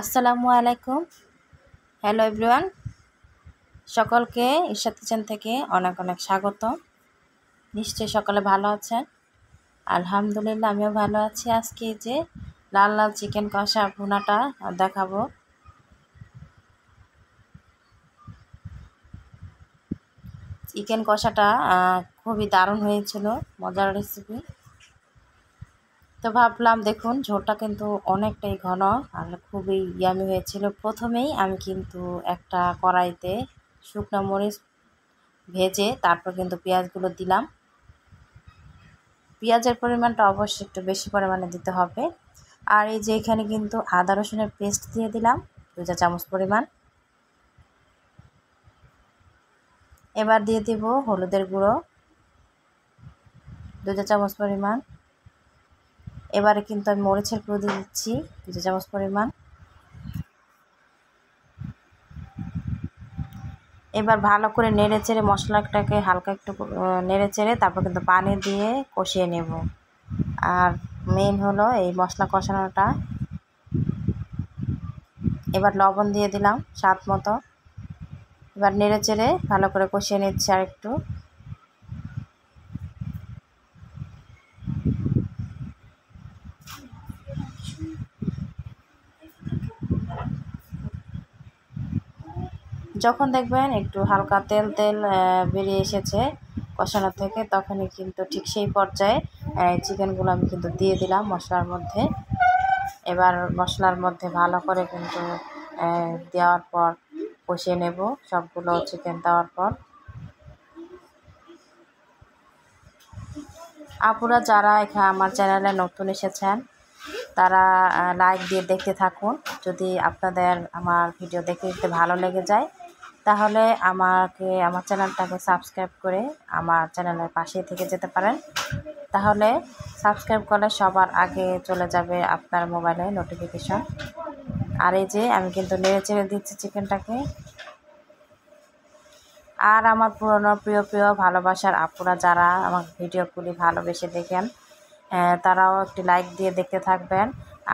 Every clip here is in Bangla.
আসসালামু আলাইকুম। হ্যালো এভরিওয়ান, সকলকে ইরশাদ কিচেন থেকে অনেক অনেক স্বাগত। নিশ্চয়ই সকলে ভালো আছেন। আলহামদুলিল্লাহ আমিও ভালো আছি। আজকে যে লাল লাল চিকেন কষা ভুনাটা দেখাবো। চিকেন কষাটা খুবই দারুণ হয়েছিল, মজার রেসিপি। তো ভাবলাম দেখুন ঝোলটা কিন্তু অনেকটাই ঘন আর খুবই ইয়ামি হয়েছিল। প্রথমেই আমি কিন্তু একটা কড়াইতে শুকনো মরিচ ভেজে তারপর কিন্তু পেঁয়াজগুলো দিলাম। পেঁয়াজের পরিমাণটা অবশ্যই একটু বেশি পরিমাণে দিতে হবে। আর এই যে এখানে কিন্তু আদা রসুনের পেস্ট দিয়ে দিলাম 2 চা চামচ পরিমাণ। এবার দিয়ে দেব হলুদের গুঁড়ো 2 চা চামচ পরিমাণ। এবারে কিন্তু আমি মরিচের গুঁড়ো দিয়ে দিচ্ছি 2 চা চামচ পরিমাণ। এবার ভালো করে নেড়ে চেড়ে মশলাটাকে হালকা একটু নেড়ে চেড়ে তারপর কিন্তু পানি দিয়ে কষিয়ে নেব। আর মেইন হলো এই মশলা কষানোটা। এবার লবণ দিয়ে দিলাম স্বাদ মতো। এবার নেড়ে চেড়ে ভালো করে কষিয়ে নিচ্ছি আর একটু। যখন দেখবেন একটু হালকা তেল তেল বেরিয়ে এসেছে কষানো থেকে, তখনই কিন্তু ঠিক সেই পর্যায়ে চিকেনগুলো আমি কিন্তু দিয়ে দিলাম মশলার মধ্যে। এবার মশলার মধ্যে ভালো করে কিন্তু দেওয়ার পর কষিয়ে নেব সবগুলো চিকেন দেওয়ার পর। আপুরা যারা এখানে আমার চ্যানেলে নতুন এসেছেন তারা লাইক দিয়ে দেখতে থাকুন। যদি আপনাদের আমার ভিডিও দেখতে ভালো লেগে যায় তাহলে আমার চ্যানেলটাকে সাবস্ক্রাইব করে আমার চ্যানেলের পাশেই থেকে যেতে পারেন। তাহলে সাবস্ক্রাইব করলে সবার আগে চলে যাবে আপনার মোবাইলে নোটিফিকেশন। আর এই যে আমি কিন্তু নেড়ে চেড়ে দিচ্ছি চিকেনটাকে। আর আমার পুরনো প্রিয় ভালোবাসার আপুরা যারা আমার ভিডিওগুলি ভালোবেসে দেখেন তারাও একটি লাইক দিয়ে দেখতে থাকবেন।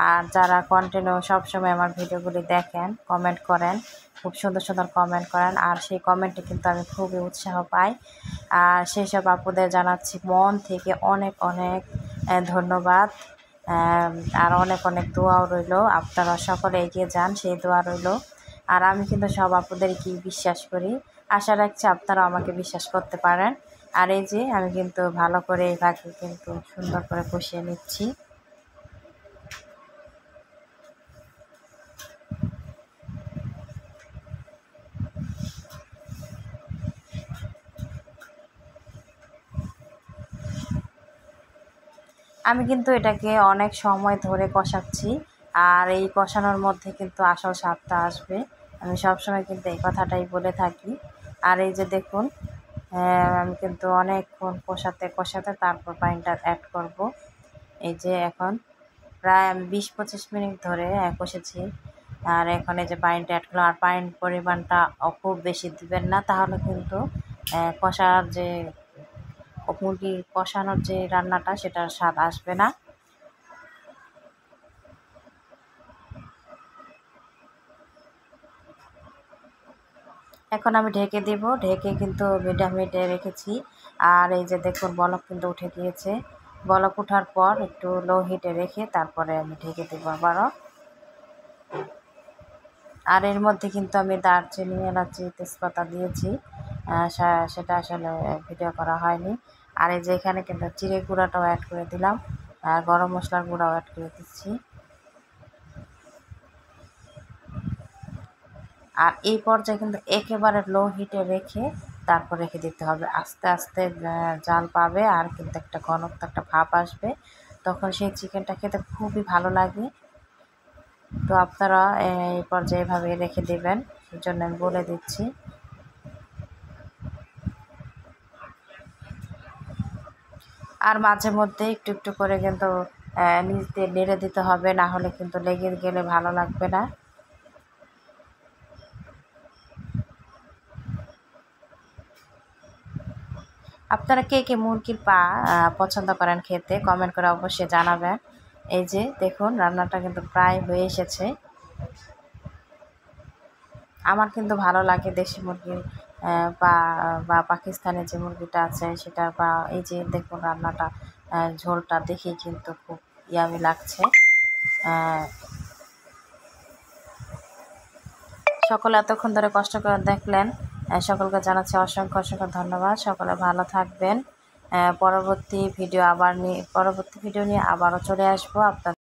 আর যারা কন্টিনিউ সবসময় আমার ভিডিওগুলি দেখেন, কমেন্ট করেন, খুব সুন্দর সুন্দর কমেন্ট করেন, আর সেই কমেন্টে কিন্তু আমি খুবই উৎসাহ পাই। আর সেই সব আপুদের জানাচ্ছি মন থেকে অনেক অনেক ধন্যবাদ। আর অনেক অনেক দোয়াও রইল, আপনারা সকলে এগিয়ে যান সেই দোয়া রইল। আর আমি কিন্তু সব আপুদেরকে বিশ্বাস করি, আশা রাখছি আপনারা আমাকে বিশ্বাস করতে পারেন। আর এই যে আমি কিন্তু ভালো করে এটাকে কিন্তু সুন্দর করে কষিয়ে নিচ্ছি। আমি কিন্তু এটাকে অনেক সময় ধরে কষাচ্ছি, আর এই কষানোর মধ্যে কিন্তু আসল স্বাদটা আসবে। আমি সবসময় কিন্তু এই কথাটাই বলে থাকি। আর এই যে দেখুন আমি কিন্তু অনেকক্ষণ কষাতে তারপর পানিটা অ্যাড করব। এই যে এখন প্রায় আমি 20-25 মিনিট ধরে কষেছি। আর এখন এই যে পানিটা অ্যাড করলাম। আর পানির পরিমাণটা খুব বেশি দিবেন না, তাহলে কিন্তু কষার যে মুরগি কষানোর যে রান্নাটা সেটার স্বাদ আসবে না। এখন আমি ঢেকে দেব, ঢেকে কিন্তু মিডিয়াম হিটে রেখেছি। আর এই যে দেখুন বলক কিন্তু উঠে গিয়েছে। বলক ওঠার পর একটু লো হিটে রেখে তারপরে আমি ঢেকে দেবো আবারও। আর এর মধ্যে কিন্তু আমি দারচিনি, এলাচি, তেজপাতা দিয়েছি, সেটা আসলে ভিডিও করা হয়নি। আর এই যে এখানে কিন্তু জিরে গুঁড়াটাও অ্যাড করে দিলাম, আর গরম মশলার গুঁড়াও অ্যাড করে দিচ্ছি। আর এই পর্যায়ে কিন্তু একেবারে লো হিটে রেখে তারপর রেখে দিতে হবে। আস্তে আস্তে জাল পাবে আর কিন্তু একটা ঘনত্ব একটা ভাপ আসবে, তখন সেই চিকেনটা খেতে খুবই ভালো লাগে। তো আপনারা এই পর্যায়ে এভাবে রেখে দেবেন, সেই জন্য আমি বলে দিচ্ছি। আর মাঝে মধ্যে একটু একটু করে কিন্তু নিচ দিয়ে নেড়ে দিতে হবে, না হলে কিন্তু লেগে গেলে ভালো লাগবে না। আপনারা কে কে মুরগির পা পছন্দ করেন খেতে, কমেন্ট করে অবশ্যই জানাবেন। এই যে দেখুন রান্নাটা কিন্তু প্রায় হয়ে এসেছে। আমার কিন্তু ভালো লাগে দেশি মুরগির বা বা পাকিস্তানি যে মুরগিটা আছে সেটা, বা এই যে দেখুন রান্নাটা, ঝোলটা দেখেই কিন্তু খুব ইয়ামি লাগছে। সকলে এতক্ষণ ধরে কষ্ট করে দেখলেন, সকলকে জানাচ্ছি অসংখ্য অসংখ্য ধন্যবাদ। সকলে ভালো থাকবেন। পরবর্তী ভিডিও নিয়ে আবারও চলে আসবো আপনাদের।